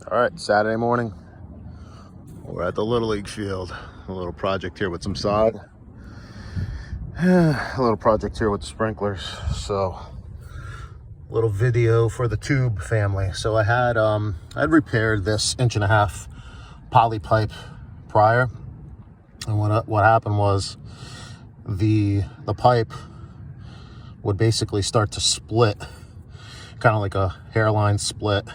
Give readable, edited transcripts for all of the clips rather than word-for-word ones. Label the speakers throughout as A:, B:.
A: All right, Saturday morning, we're at the Little League field. A little project here with some sod. A little project here with the sprinklers. So, a little video for the tube family. So I'd repaired this 1.5-inch poly pipe prior, and what happened was the pipe would basically start to split, kind of like a hairline split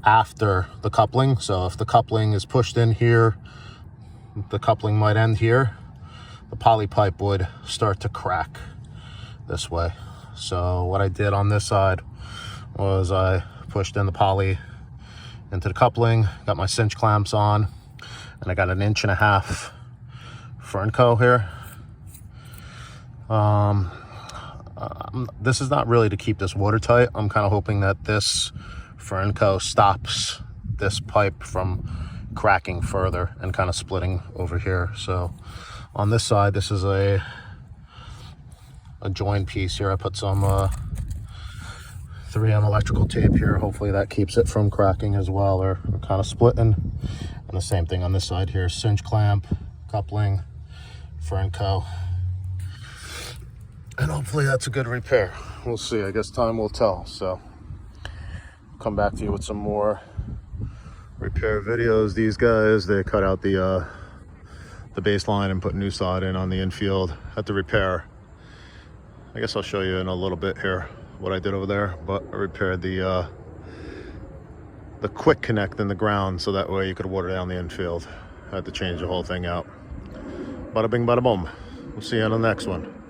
A: after the coupling. So if the coupling is pushed in here, the coupling might end here. The poly pipe would start to crack this way. So what I did on this side was I pushed in the poly into the coupling, got my cinch clamps on, and I got an 1.5-inch Fernco here. This is not really to keep this watertight. I'm kind of hoping that this Fernco stops this pipe from cracking further and kind of splitting over here. So on this side, this is a join piece here. I put some 3M electrical tape here. Hopefully that keeps it from cracking as well, or kind of splitting. And the same thing on this side here, cinch clamp, coupling, Fernco. And hopefully that's a good repair. We'll see. I guess time will tell. So come back to you with some more repair videos. These guys, they cut out the baseline and put new sod in on the infield. Had to repair. I guess I'll show you in a little bit here what I did over there. But I repaired the quick connect in the ground, so that way you could water down the infield. Had to change the whole thing out. Bada bing, bada boom. We'll see you on the next one.